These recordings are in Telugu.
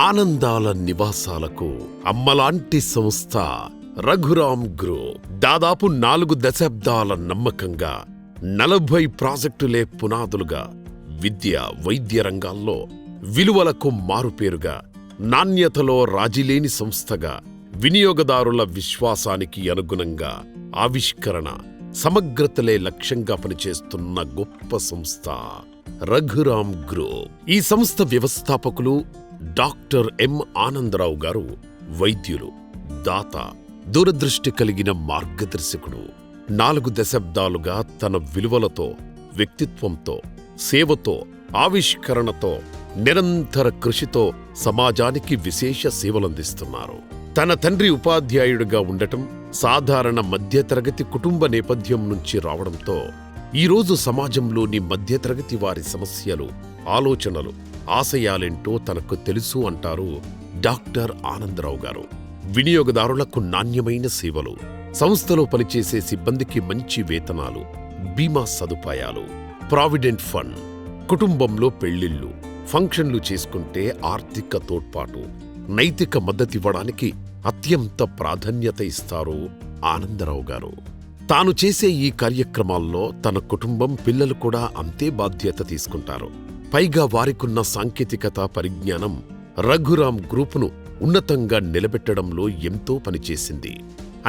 ఆనందాల నివాసాలకు అమ్మలాంటి సంస్థ రఘురామ్ గ్రూప్. దాదాపు 4 దశాబ్దాల నమ్మకంగా 40 ప్రాజెక్టులే పునాదులుగా విద్య, వైద్య రంగాల్లో విలువలకు మారుపేరుగా, నాణ్యతలో రాజీలేని సంస్థగా, వినియోగదారుల విశ్వాసానికి అనుగుణంగా ఆవిష్కరణ, సమగ్రతలే లక్ష్యంగా పనిచేస్తున్న గొప్ప సంస్థ రఘురామ్ గ్రూప్. ఈ సంస్థ వ్యవస్థాపకులు డాక్టర్ ఎం ఆనందరావు గారు వైద్యులు, దాత, దూరదృష్టి కలిగిన మార్గదర్శకుడు. 4 దశాబ్దాలుగా తన విలువలతో, వ్యక్తిత్వంతో, సేవతో, ఆవిష్కరణతో, నిరంతర కృషితో సమాజానికి విశేష సేవలందిస్తున్నారు. తన తండ్రి ఉపాధ్యాయుడిగా ఉండటం, సాధారణ మధ్యతరగతి కుటుంబ నేపథ్యం నుంచి రావడంతో ఈరోజు సమాజంలోని మధ్యతరగతి వారి సమస్యలు, ఆలోచనలు, ఆశయాలేంటో తనకు తెలుసు అంటారు డాక్టర్ ఆనందరావు గారు. వినియోగదారులకు నాణ్యమైన సేవలు, సంస్థలో పనిచేసే సిబ్బందికి మంచి వేతనాలు, బీమా సదుపాయాలు, ప్రావిడెంట్ ఫండ్, కుటుంబంలో పెళ్లిళ్లు, ఫంక్షన్లు చేసుకుంటే ఆర్థిక తోడ్పాటు, నైతిక మద్దతివ్వడానికి అత్యంత ప్రాధాన్యత ఇస్తారు ఆనందరావు గారు. తాను చేసే ఈ కార్యక్రమాల్లో తన కుటుంబం, పిల్లలు కూడా అంతే బాధ్యత తీసుకుంటారు. పైగా వారికున్న సాంకేతికత పరిజ్ఞానం రఘురామ్ గ్రూపును ఉన్నతంగా నిలబెట్టడంలో ఎంతో పనిచేసింది.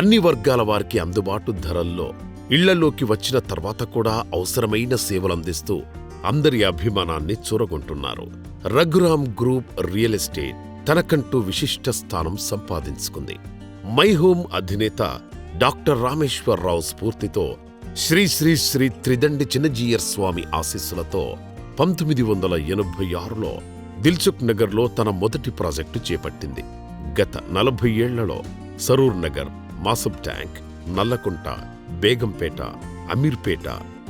అన్ని వర్గాల వారికి అందుబాటు ధరల్లో ఇళ్లలోకి వచ్చిన తర్వాత కూడా అవసరమైన సేవలందిస్తూ అందరి అభిమానాన్ని చూరగొంటున్నారు. రఘురామ్ గ్రూప్ రియల్ ఎస్టేట్ తనకంటూ విశిష్ట స్థానం సంపాదించుకుంది. మై హోమ్ అధినేత డాక్టర్ రామేశ్వరరావు స్ఫూర్తితో, శ్రీ శ్రీ శ్రీ త్రిదండి చిన్నజీయర్ స్వామి ఆశీస్సులతో 1986లో దిల్సుఖ్ నగర్లో తన మొదటి ప్రాజెక్టు చేపట్టింది. గత 40 ఏళ్లలో సరూర్ నగర్, మాసబ్ ట్యాంక్, నల్లకుంట, బేగంపేట, అమీర్పేట,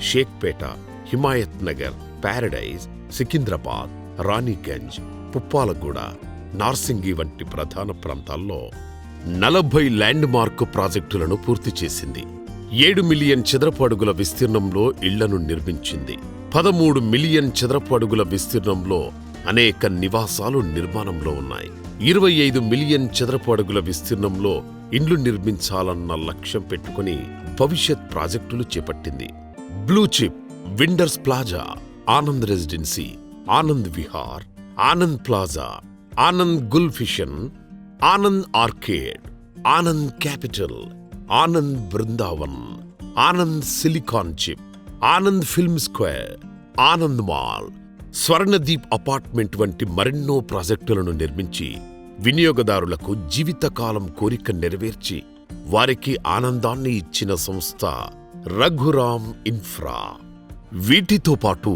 షేక్పేట, హిమాయత్ నగర్, ప్యారడైజ్, సికింద్రాబాద్, రాణిగంజ్, పుప్పాలగూడ, నార్సింగి వంటి ప్రధాన ప్రాంతాల్లో 40 ల్యాండ్ మార్క్ ప్రాజెక్టులను పూర్తి చేసింది. 7 మిలియన్ చదరపు అడుగుల విస్తీర్ణంలో ఇళ్లను నిర్మించింది. 13 మిలియన్ చదరపు అడుగుల విస్తీర్ణంలో అనేక నివాసాలు నిర్మాణంలో ఉన్నాయి. 25 మిలియన్ చదరపు అడుగుల విస్తీర్ణంలో ఇండ్లు నిర్మించాలన్న లక్ష్యం పెట్టుకుని భవిష్యత్ ప్రాజెక్టులు చేపట్టింది. Blue chip, Winders plaza, Anand residency, Anand Vihar, Anand plaza, Anand Gulfishan, Anand arcade, Anand capital, Anand Brindavan, Anand silicon chip, Anand film square, Anand mall, Swarnadeep apartment వంటి మరెన్నో ప్రాజెక్టులను నిర్మించి వినియోగదారులకు జీవితకాలం కోరిక నెరవేర్చి వారికి ఆనందాన్ని ఇచ్చిన సంస్థ రఘురామ్ ఇన్ఫ్రా. వీటితో పాటు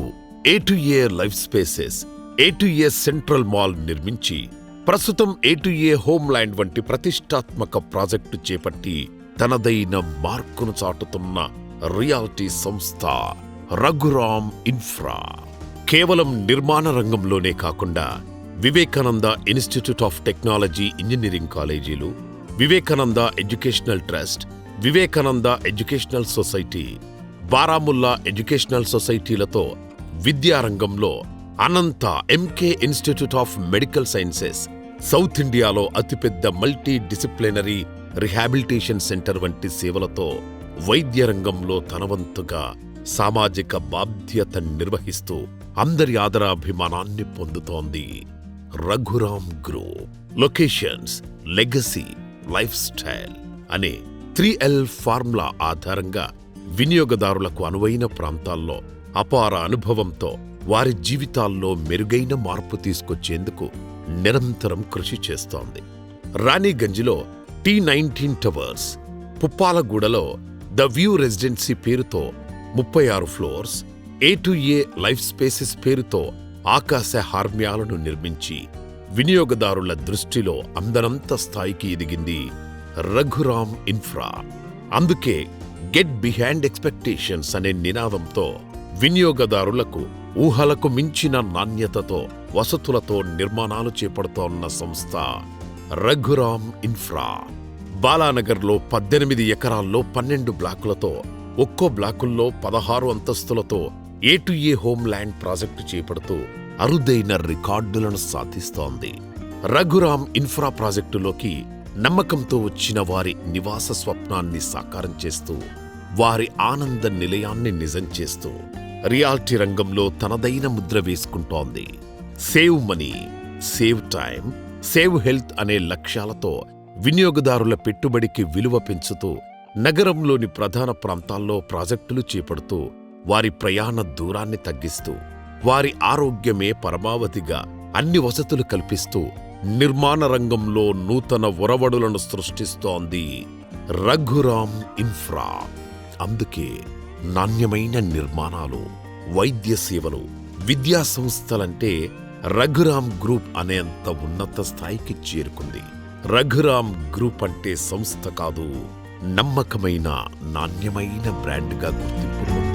A2A life spaces, A2A central mall నిర్మించి ప్రస్తుతం A2A హోమ్ ల్యాండ్ వంటి ప్రతిష్టాత్మక ప్రాజెక్టు చేపట్టి తనదైన మార్కును చాటుతున్న రియాలిటీ సంస్థ రఘురామ్ ఇన్ఫ్రా. కేవలం నిర్మాణ రంగంలోనే కాకుండా Vivekananda institute of technology engineering కాలేజీలు, Vivekananda educational trust, Vivekananda educational society, Baramulla educational సొసైటీలతో విద్యారంగంలో Anantha MK institute of medical sciences, south ఇండియాలో అతిపెద్ద మల్టీ డిసిప్లినరీ రిహాబిలిటేషన్ సెంటర్ వంటి సేవలతో వైద్య రంగంలో తనవంతుగా సామాజిక బాధ్యత నిర్వహిస్తూ అందరి ఆదరాభిమానాన్ని పొందుతోంది Raghuram group. Locations, legacy, life style అనే 3L ఫార్ములా ఆధారంగా వినియోగదారులకు అనువైన ప్రాంతాల్లో అపార అనుభవంతో వారి జీవితాల్లో మెరుగైన మార్పు తీసుకొచ్చేందుకు నిరంతరం కృషి చేస్తోంది. రాణిగంజ్లో T19 టవర్స్, పుప్పాలగూడలో ద వ్యూ రెసిడెన్సీ పేరుతో 36 ఫ్లోర్స్, A2A లైఫ్ స్పేసెస్ పేరుతో ఆకాశ హార్మ్యాలను నిర్మించి వినియోగదారుల దృష్టిలో అందనంత స్థాయికి ఎదిగింది రఘురామ్ ఇన్ఫ్రా. అందుకే గెట్ బిహైండ్ ఎక్స్పెక్టేషన్స్ అనే నినాదంతో వినియోగదారులకు ఊహలకు మించిన నాణ్యతతో, వసతులతో నిర్మాణాలు చేపడుతోన్న సంస్థ రఘురామ్ ఇన్ఫ్రా. బాలానగర్లో 18 ఎకరాల్లో 12 బ్లాకులతో, ఒక్కో బ్లాకుల్లో 16 అంతస్తులతో A2A హోమ్ ల్యాండ్ ప్రాజెక్టు చేపడుతూ అరుదైన రికార్డులను సాధిస్తోంది. రఘురామ్ ఇన్ఫ్రా ప్రాజెక్టులోకి నమ్మకంతో వచ్చిన వారి నివాస స్వప్నాన్ని సాకారం చేస్తూ వారి ఆనంద నిలయాన్ని నిజం చేస్తూ రియాల్టీ రంగంలో తనదైన ముద్ర వేసుకుంటోంది. Save money, save time, save health అనే లక్ష్యాలతో వినియోగదారుల పెట్టుబడికి విలువ పెంచుతూ నగరంలోని ప్రధాన ప్రాంతాల్లో ప్రాజెక్టులు చేపడుతూ వారి ప్రయాణ దూరాన్ని తగ్గిస్తూ వారి ఆరోగ్యమే పరమావధిగా అన్ని వసతులు కల్పిస్తూ నిర్మాణ రంగంలో నూతన ఒరవడులను సృష్టిస్తోంది రఘురామ్ ఇన్ఫ్రా. అందుకే నాణ్యమైన నిర్మాణాలు, వైద్య సేవలు, విద్యా సంస్థలంటే రఘురామ్ గ్రూప్ అనేంత ఉన్నత స్థాయికి చేరుకుంది. రఘురామ్ గ్రూప్ అంటే సంస్థ కాదు, నమ్మకమైన నాణ్యమైన బ్రాండ్గా గుర్తింపు పొందింది.